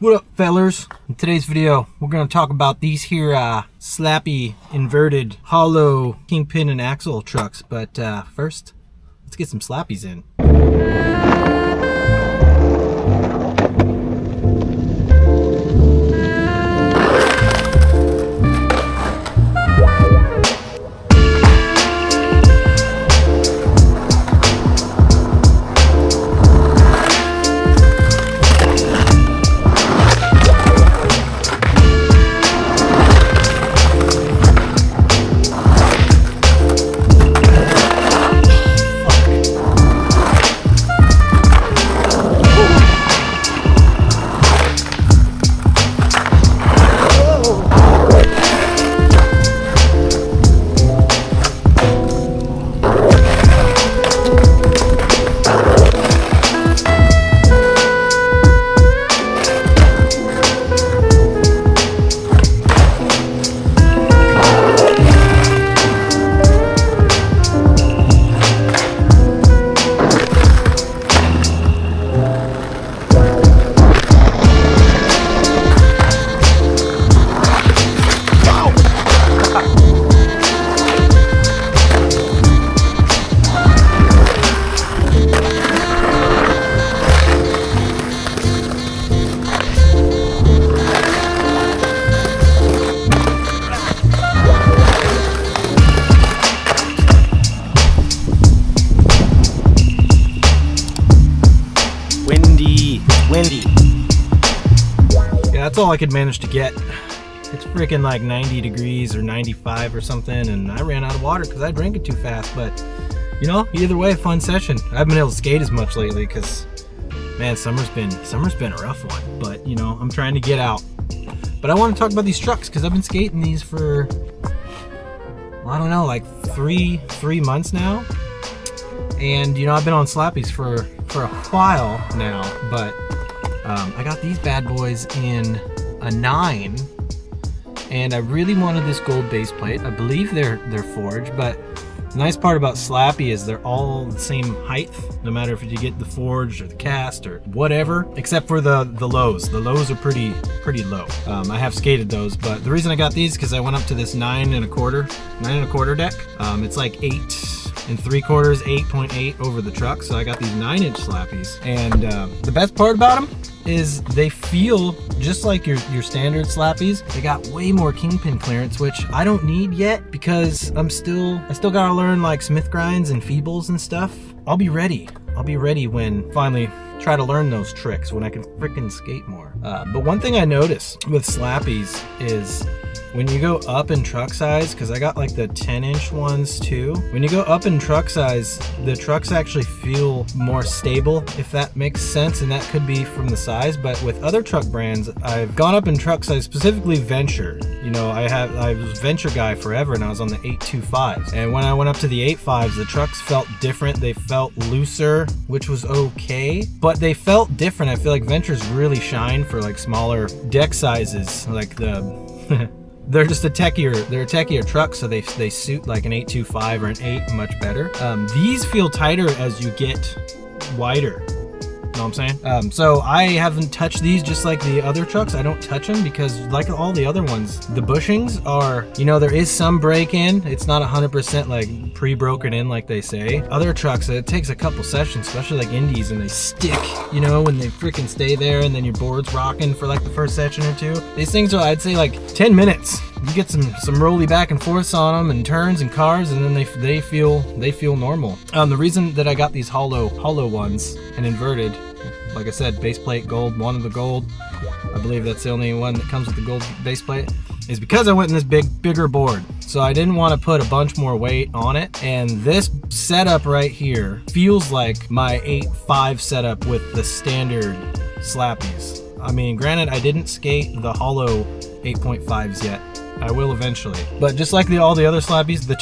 What up, fellers? In today's video, we're gonna talk about these here Slappy inverted hollow Kingpin and axle trucks. But first, let's get some Slappies in. Windy. Yeah, that's all I could manage to get. It's freaking like 90 degrees or 95 or something, and I ran out of water because I drank it too fast. But you know, either way, a fun session. I haven't been able to skate as much lately because, man, summer's been a rough one. But you know, I'm trying to get out. But I want to talk about these trucks because I've been skating these for, well, I don't know, like three months now. And you know, I've been on Slappies for a while now, but I got these bad boys in a 9, and I really wanted this gold base plate. I believe they're forged, but the nice part about Slappy is they're all the same height, no matter if you get the forged or the cast or whatever, except for the lows. The lows are pretty low. I have skated those, but the reason I got these is because I went up to this 9 1/4 deck. It's like 8 3/4, 8.8 over the truck. So I got these 9-inch Slappies, and the best part about them is they feel just like your standard Slappies. They got way more Kingpin clearance, which I don't need yet because I still gotta learn like Smith grinds and feebles and stuff. I'll be ready when finally try to learn those tricks, when I can frickin' skate more. But one thing I noticed with Slappies is when you go up in truck size, because I got like the 10-inch ones too, when you go up in truck size, the trucks actually feel more stable, if that makes sense, and that could be from the size. But with other truck brands, I've gone up in truck size, specifically Venture. You know, I was Venture guy forever, and I was on the 825s. And when I went up to the 85s, the trucks felt different. They felt looser, which was okay, but they felt different. I feel like Ventures really shine for like smaller deck sizes, like the they're just a techier truck, so they suit like an 825 or an 8 much better. These feel tighter as you get wider. You know what I'm saying? So I haven't touched these, just like the other trucks. I don't touch them because, like all the other ones, the bushings are, you know, there is some break in. It's not 100% like pre-broken in like they say. Other trucks, it takes a couple sessions, especially like Indies, and they stick, you know, when they freaking stay there, and then your board's rocking for like the first session or two. These things are, I'd say, like 10 minutes. You get some rolly back and forths on them, and turns and cars, and then they feel normal. The reason that I got these hollow ones and inverted, like I said, base plate gold, one of the gold, I believe that's the only one that comes with the gold base plate, is because I went in this bigger board. So I didn't want to put a bunch more weight on it, and this setup right here feels like my 8.5 setup with the standard Slappies. I mean, granted, I didn't skate the hollow 8.5s yet. I will eventually, but just like all the other Slappies, the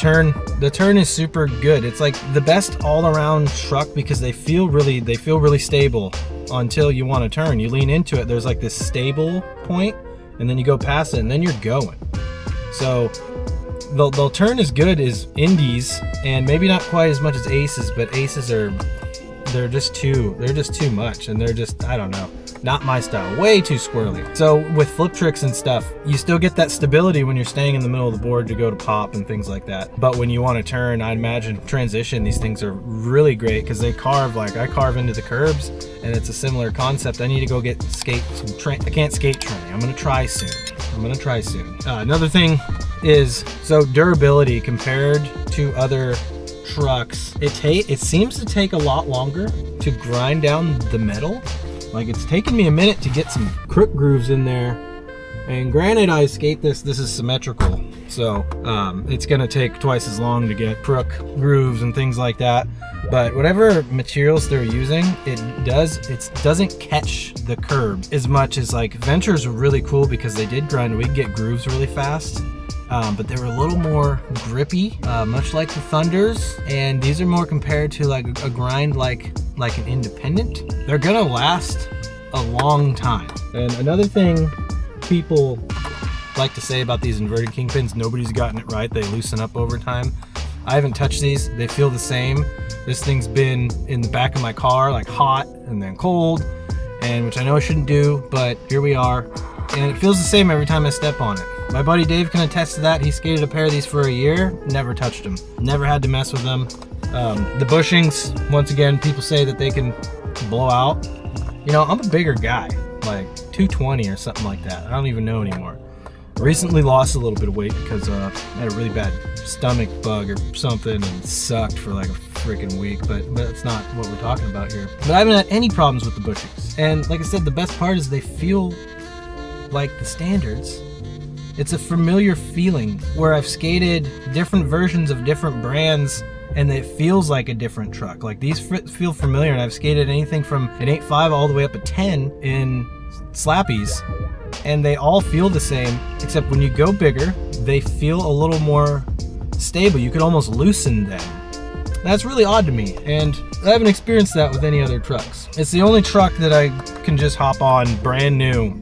turn is super good. It's like the best all-around truck because they feel really stable until you want to turn. You lean into it, there's like this stable point, and then you go past it, and then you're going. So they'll turn as good as Indies, and maybe not quite as much as Aces, but Aces they're just too much, and they're just, I don't know. Not my style, way too squirrely. So with flip tricks and stuff, you still get that stability when you're staying in the middle of the board to go to pop and things like that. But when you want to turn, I imagine transition, these things are really great because they carve, like I carve into the curbs, and it's a similar concept. I need to go get I can't skate tranny. I'm gonna try soon. Another thing is, so durability compared to other trucks, it seems to take a lot longer to grind down the metal. Like, it's taken me a minute to get some crook grooves in there, and granted, I skate this is symmetrical, so it's gonna take twice as long to get crook grooves and things like that. But whatever materials they're using, it doesn't catch the curb as much as, like, Ventures were really cool because they did grind. We could get grooves really fast. But they were a little more grippy, much like the Thunders, and these are more compared to like a grind like an Independent. They're gonna last a long time. And another thing people like to say about these inverted Kingpins, nobody's gotten it right. They loosen up over time. I haven't touched these. They feel the same. This thing's been in the back of my car, like hot and then cold, and which I know I shouldn't do, but here we are. And it feels the same every time I step on it. My buddy Dave can attest to that. He skated a pair of these for a year, never touched them. Never had to mess with them. The bushings, once again, people say that they can blow out. You know, I'm a bigger guy, like 220 or something like that. I don't even know anymore. Recently lost a little bit of weight because I had a really bad stomach bug or something and sucked for like a freaking week, but that's not what we're talking about here. But I haven't had any problems with the bushings. And like I said, the best part is they feel like the standards. It's a familiar feeling where I've skated different versions of different brands and it feels like a different truck. Like, these feel familiar, and I've skated anything from an 8.5 all the way up a 10 in Slappies, and they all feel the same, except when you go bigger, they feel a little more stable. You could almost loosen them. That's really odd to me, and I haven't experienced that with any other trucks. It's the only truck that I can just hop on brand new,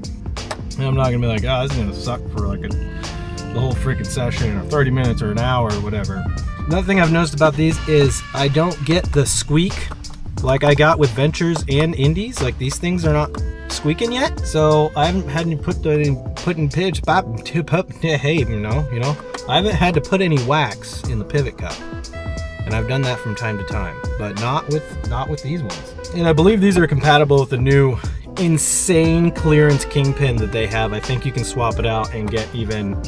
and I'm not gonna be like, oh, this is gonna suck for like the whole freaking session, or 30 minutes, or an hour, or whatever. Another thing I've noticed about these is I don't get the squeak like I got with Ventures and Indies. Like, these things are not squeaking yet, so I haven't had to put in pitch, hey, you know, I haven't had to put any wax in the pivot cup, and I've done that from time to time, but not with these ones. And I believe these are compatible with the new insane clearance Kingpin that they have. I think you can swap it out and get even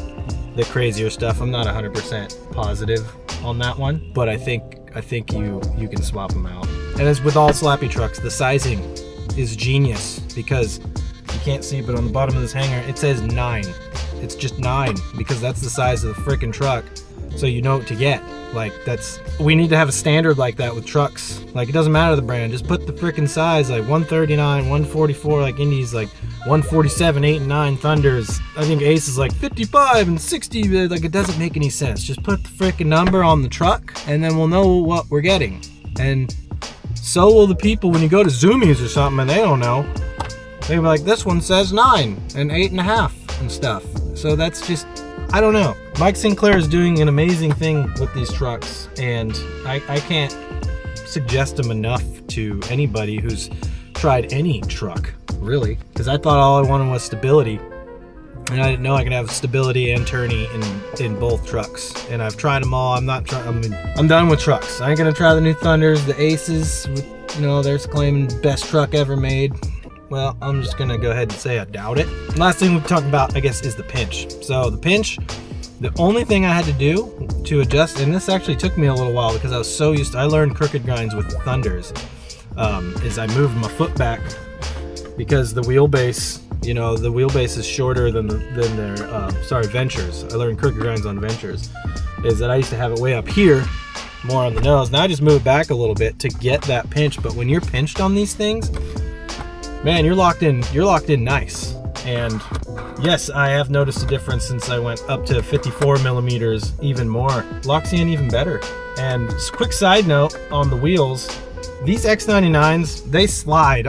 the crazier stuff. I'm not 100% positive on that one, but I think you can swap them out. And as with all Slappy trucks, the sizing is genius, because you can't see, but on the bottom of this hanger it says 9. It's just 9 because that's the size of the freaking truck, so you know what to get. Like, we need to have a standard like that with trucks. Like, it doesn't matter the brand, just put the freaking size, like 139, 144 like Indies, like 147, 8 and 9 Thunders. I think Ace is like 55 and 60. Like, it doesn't make any sense. Just put the freaking number on the truck, and then we'll know what we're getting. And so will the people when you go to Zoomies or something and they don't know. They'll be like, this one says 9 and 8.5 and stuff. So that's just, I don't know. Mike Sinclair is doing an amazing thing with these trucks, and I can't suggest them enough to anybody who's tried any truck, really, because I thought all I wanted was stability, and I didn't know I could have stability and turny in both trucks. And I've tried them all. I'm done with trucks. I ain't gonna try the new Thunders, the Aces. They're claiming best truck ever made. Well, I'm just gonna go ahead and say I doubt it. Last thing we talk about, I guess, is the pinch. So the pinch, the only thing I had to do to adjust, and this actually took me a little while because I was so used to, I learned crooked grinds with Thunders, is I moved my foot back because the wheelbase, the wheelbase is shorter than their, Ventures. I learned crooked grinds on Ventures, is that I used to have it way up here, more on the nose. Now I just move it back a little bit to get that pinch, but when you're pinched on these things, man, you're locked in nice. And yes, I have noticed a difference since I went up to 54 millimeters, even more. Locks in even better. And quick side note on the wheels, these X99s, they slide.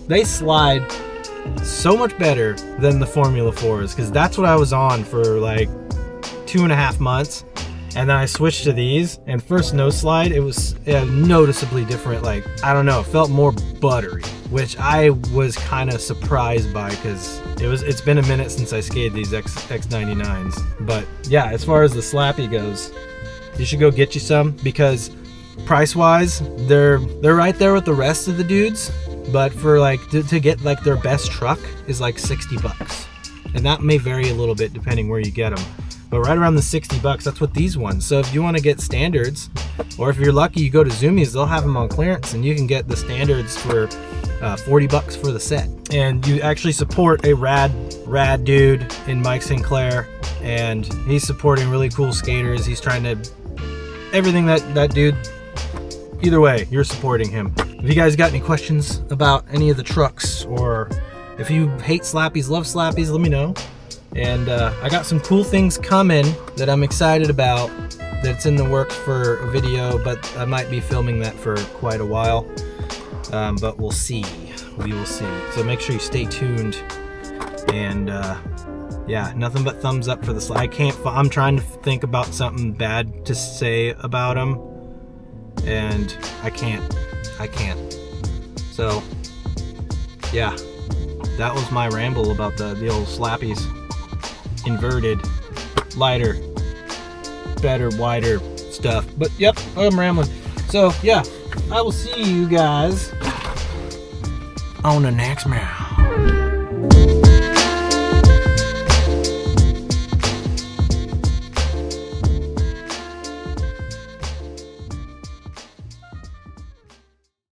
They slide so much better than the Formula 4s, because that's what I was on for like 2.5 months. And then I switched to these, and first no slide, it was noticeably different. Like, I don't know, it felt more buttery, which I was kind of surprised by, because it's been a minute since I skated these X99s. But yeah, as far as the Slappy goes, you should go get you some, because price wise, they're right there with the rest of the dudes. But for like to get like their best truck is like 60 bucks, and that may vary a little bit depending where you get them. But right around the 60 bucks, that's what these ones. So if you want to get standards, or if you're lucky you go to Zoomies, they'll have them on clearance, and you can get the standards for 40 bucks for the set. And you actually support a rad dude in Mike Sinclair, and he's supporting really cool skaters. He's trying to, everything that dude, either way, you're supporting him. If you guys got any questions about any of the trucks, or if you hate Slappies, love Slappies, let me know. And I got some cool things coming that I'm excited about, that's in the works for a video, but I might be filming that for quite a while. But we'll see. We will see. So make sure you stay tuned. And yeah, nothing but thumbs up for the slide. I'm trying to think about something bad to say about them, and I can't. So yeah, that was my ramble about the old Slappies. Inverted, lighter, better, wider stuff. But yep, I'm rambling. So yeah, I will see you guys on the next round.